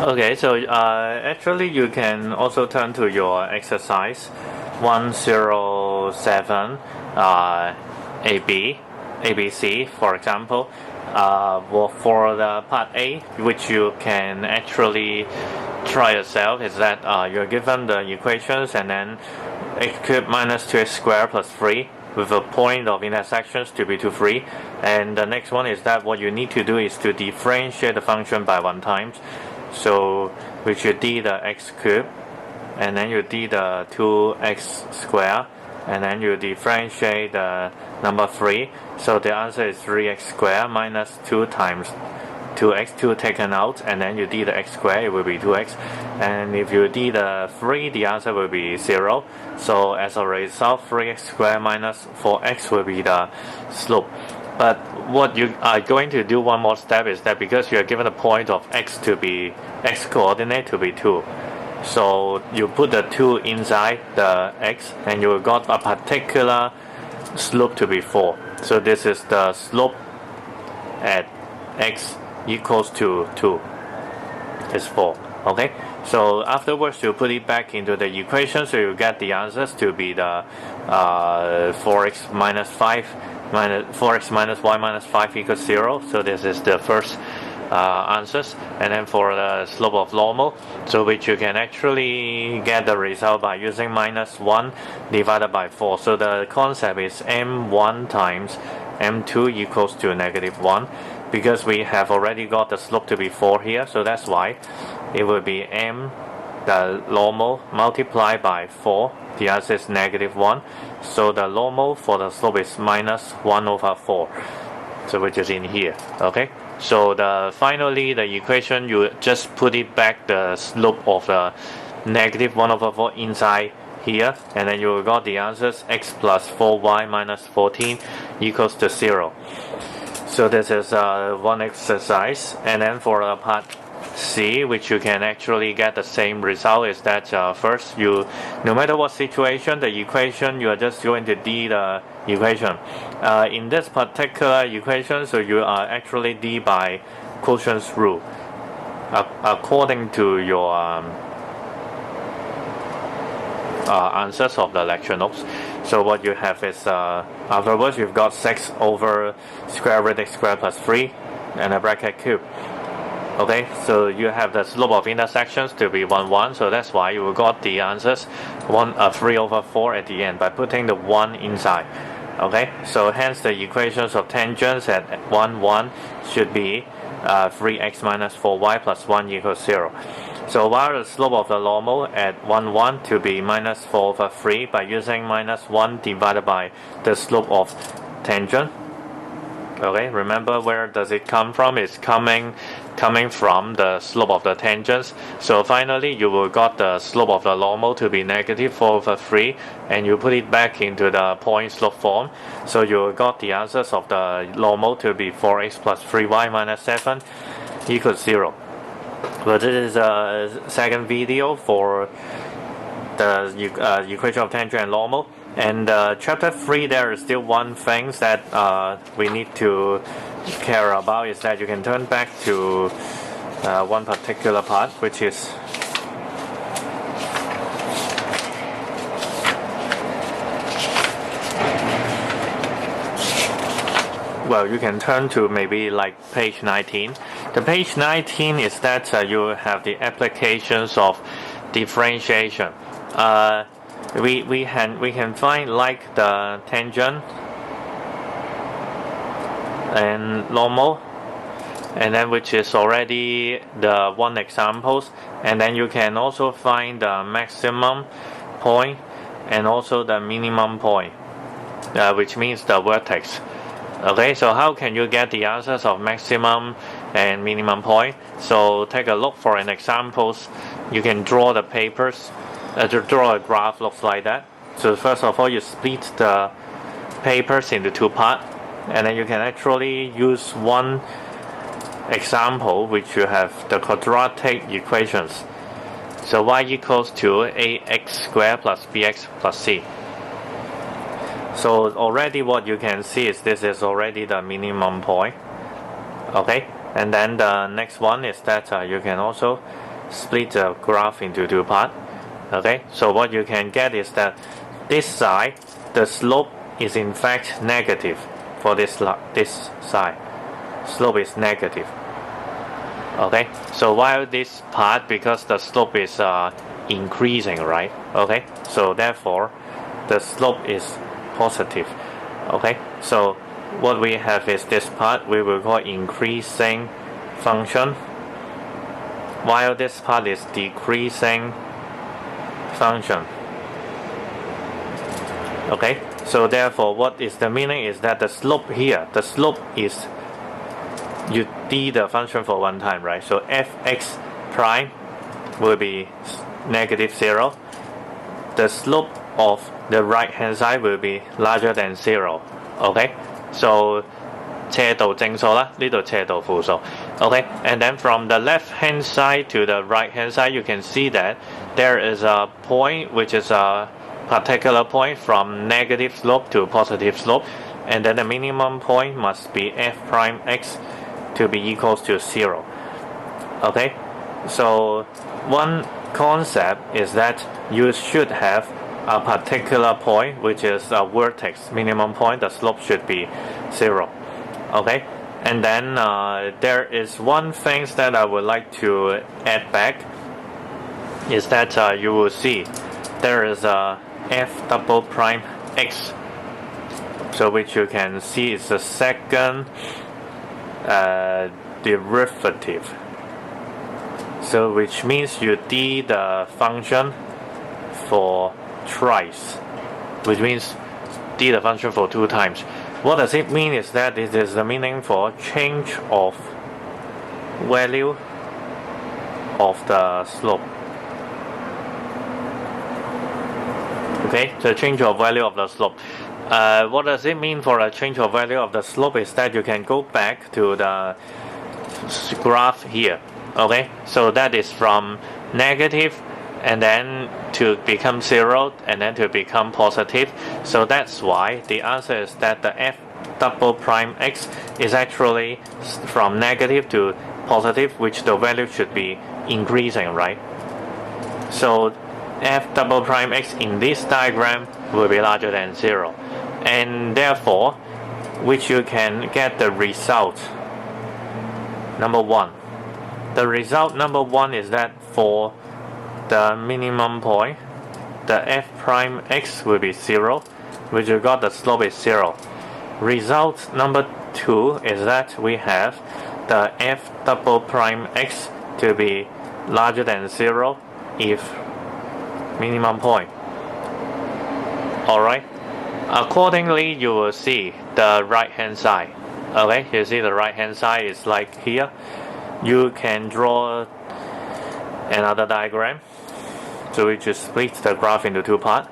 Okay, so actually you can also turn to your exercise 107 ABC, for example. For the part A, which you can actually try yourself, is that you're given the equations and then x cubed minus 2x squared plus 3 with a point of intersections to be 2, 3. And the next one is that what you need to do is to differentiate the function by 1 times. So which you d the x cubed and then you d the 2x squared and then you differentiate the number 3. So the answer is 3x squared minus 2 times 2x, 2 taken out, and then you d the x squared, it will be 2x. And if you d the 3, the answer will be 0. So as a result, 3x squared minus 4x will be the slope. But what you are going to do one more step is that because you are given a point of x coordinate to be 2, so you put the 2 inside the x and you got a particular slope to be 4. So this is the slope at x equals to 2 is 4. Okay, so afterwards you put it back into the equation, so you get the answers to be the 4x minus 5 minus 4x minus y minus 5 equals 0. So this is the first answers. And then for the slope of normal, so which you can actually get the result by using minus 1 divided by 4. So the concept is m1 times m2 equals to negative 1, because we have already got the slope to be 4 here, so that's why it will be m the normal multiplied by 4. The answer is negative 1. So the normal for the slope is minus 1 over 4. So which is in here. Okay. So finally the equation, you just put it back the slope of the negative 1 over 4 inside here, and then you got the answers x plus 4y minus 14 equals to 0. So this is one exercise. And then for part C, which you can actually get the same result, is that first you, no matter what situation, the equation, you are just going to d the equation. In this particular equation, so you are actually d by quotient's rule according to your answers of the lecture notes. So what you have is afterwards you've got 6 over square root x squared plus 3 and a bracket cube. Okay, so you have the slope of intersections to be 1, 1, so that's why you got the answers 3 over 4 at the end by putting the 1 inside. Okay, so hence the equations of tangents at 1, 1 should be 3x minus 4y plus 1 equals 0. So while the slope of the normal at 1, 1 to be minus 4 over 3 by using minus 1 divided by the slope of tangent. Okay, remember where does it come from? It's coming from the slope of the tangents. So finally you will got the slope of the normal to be negative 4 over 3, and you put it back into the point slope form. So you got the answers of the normal to be 4x plus 3y minus 7 equals 0. But this is a second video for the equation of tangent and normal. And chapter 3, there is still one thing that we need to care about, is that you can turn back to one particular part, which is well, you can turn to maybe like page 19. The page 19 is that you have the applications of differentiation. We can find like the tangent and normal, and then which is already the one examples, and then you can also find the maximum point and also the minimum point, which means the vertex. Okay, so how can you get the answers of maximum and minimum point? So take a look for an examples. You can draw the papers. To draw a graph looks like that. So first of all, you split the papers into 2 parts, and then you can actually use one example which you have the quadratic equations. So y equals to ax squared plus bx plus c. So already what you can see is this is already the minimum point. Okay, and then the next one is that you can also split the graph into two parts. Okay, so what you can get is that this side, the slope is in fact negative for this side. Slope is negative. Okay, so while this part, because the slope is increasing, right? Okay, so therefore the slope is positive. Okay, so what we have is this part we will call increasing function, while this part is decreasing function. Okay, so therefore what is the meaning is that the slope here, the slope is, you d the function for one time, right? So fx prime will be negative 0. The slope of the right hand side will be larger than 0. Okay, so 斜度正數啦，呢度斜度負數。Okay, and then from the left hand side to the right hand side, you can see that there is a point which is a particular point from negative slope to positive slope, and then the minimum point must be f prime x to be equals to 0. Okay, so one concept is that you should have a particular point which is a vertex minimum point, the slope should be 0. Okay, and then there is one thing that I would like to add back is that you will see there is a f double prime x, so which you can see is the second derivative, so which means you d the function for twice, which means d the function for 2 times. What does it mean is that it is the meaning for change of value of the slope. Okay, the change of value of the slope. What does it mean for a change of value of the slope is that you can go back to the graph here. Okay, so that is from negative and then to become 0 and then to become positive. So that's why the answer is that the f double prime x is actually from negative to positive, which the value should be increasing, right? So f double prime x in this diagram will be larger than 0, and therefore which you can get the result number 1. The result number 1 is that for the minimum point, the f prime x will be 0, which you got the slope is 0. Result number 2 is that we have the f double prime x to be larger than 0 if minimum point. Alright, accordingly you will see the right hand side. Okay, you see the right hand side is like here. You can draw another diagram, so we just split the graph into 2 parts.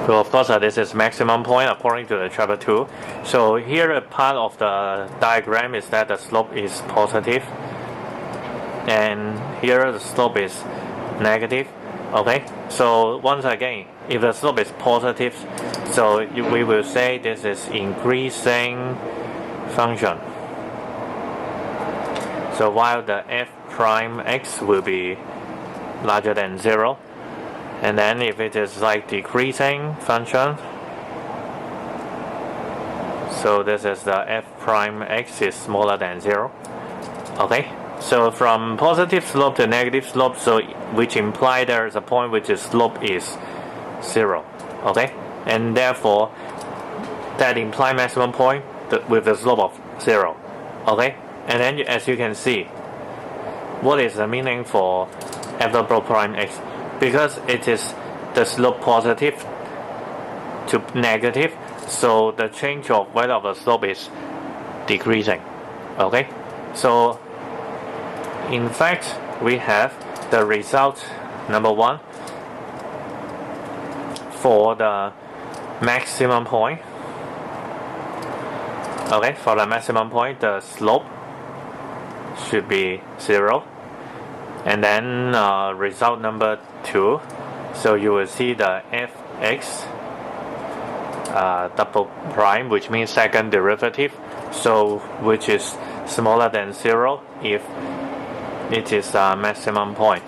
So of course this is maximum point according to the chapter 2. So here a part of the diagram is that the slope is positive, and here the slope is negative. Okay, so once again, if the slope is positive, so we will say this is increasing function. So while the f prime x will be larger than 0, and then if it is like decreasing function, so this is the f prime x is smaller than 0. Okay, so from positive slope to negative slope, so which imply there is a point which is slope is 0. Okay, and therefore that imply maximum point with the slope of 0. Okay, and then as you can see, what is the meaning for f double prime x? Because it is the slope positive to negative, so the change of value of the slope is decreasing. Okay, so in fact we have the result number 1 for the maximum point. Okay, for the maximum point the slope should be 0, and then result number 2, so you will see the fx double prime, which means second derivative, so which is smaller than 0 if it is a maximum point.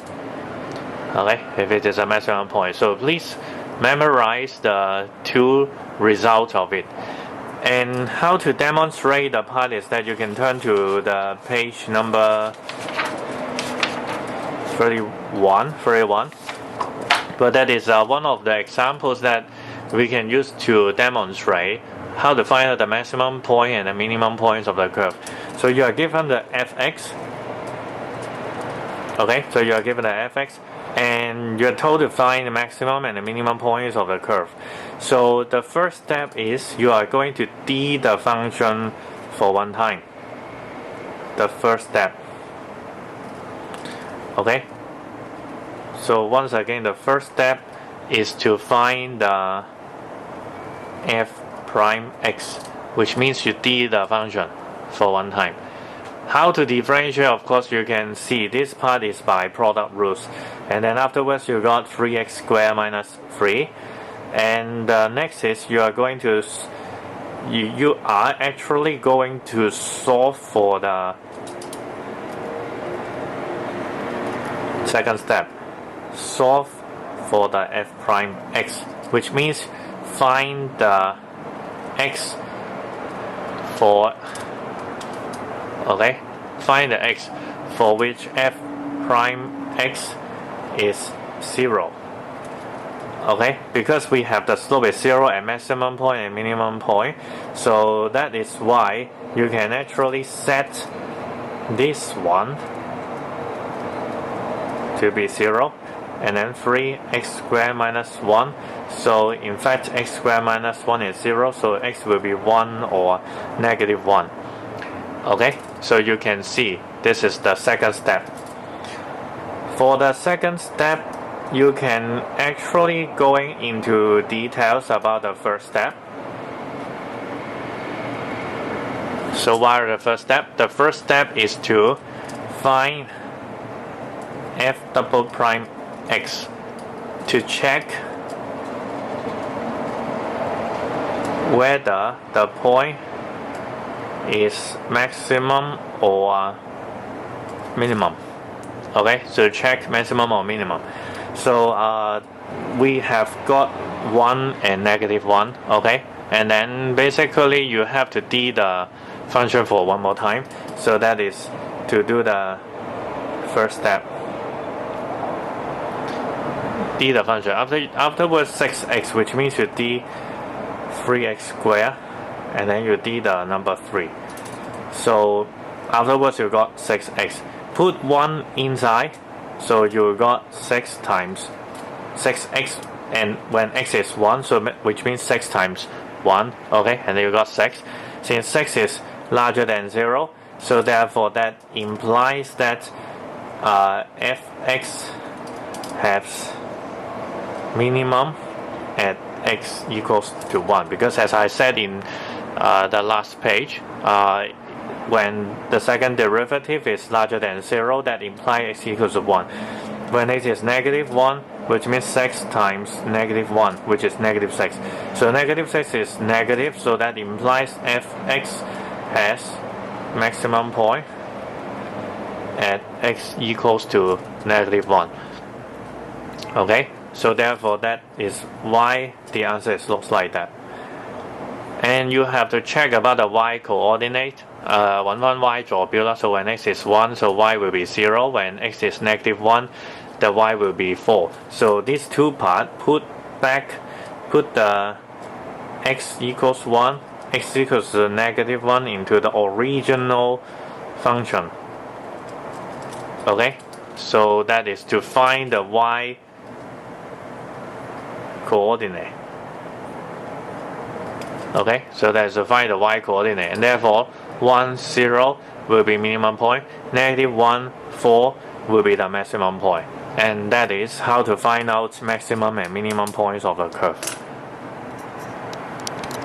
Okay, if it is a maximum point. So please memorize the two results of it. And how to demonstrate the part is that you can turn to the page number 31. But that is one of the examples that we can use to demonstrate how to find out the maximum point and the minimum points of the curve. So you are given the fx. Okay, so you are given the fx, and you are told to find the maximum and the minimum points of the curve. So the first step is you are going to d the function for one time. The first step. Okay. So once again, the first step is to find the f prime x, which means you d the function for one time. How to differentiate? Of course, you can see this part is by product rules, and then afterwards you got 3x squared minus 3, and next is you are going to you are actually going to solve for the second step. Solve for the f prime x, which means find the x for find the x for which f prime x is 0. Okay, because we have the slope is 0 at maximum point and minimum point, so that is why you can actually set this one to be 0, and then 3x squared minus 1. So in fact x squared minus 1 is 0, so x will be 1 or negative 1. Okay, so you can see this is the second step. For the second step, you can actually going into details about the first step. So what are the first step? The first step is to find f double prime x to check whether the point is maximum or minimum. Okay, so check maximum or minimum. So we have got 1 and negative 1. Okay, and then basically you have to d the function for one more time. So that is to do the first step. D the function. Afterwards 6x, which means you d 3x squared, and then you d the number 3. So afterwards you got 6x. Put 1 inside, so you got 6 times 6x, and when x is 1, so which means 6 times 1. Okay, and then you got 6. Since 6 is larger than 0, so therefore that implies that fx has minimum at x equals to 1, because as I said in the last page, when the second derivative is larger than 0, that implies x equals to 1. When x is negative 1, which means 6 times negative 1, which is negative 6. So negative 6 is negative, so that implies fx has maximum point at x equals to negative 1. Okay, so therefore that is why the answer looks like that. And you have to check about the y coordinate. 1, 1 y 左標啦. So when x is 1, so y will be 0. When x is negative 1, the y will be 4. So these two parts, put the x equals 1, x equals to negative 1 into the original function. Okay, so that is to find the y coordinate. Okay, so that is to find the y coordinate, and therefore 1, 0 will be minimum point, negative 1, 4 will be the maximum point. And that is how to find out maximum and minimum points of a curve.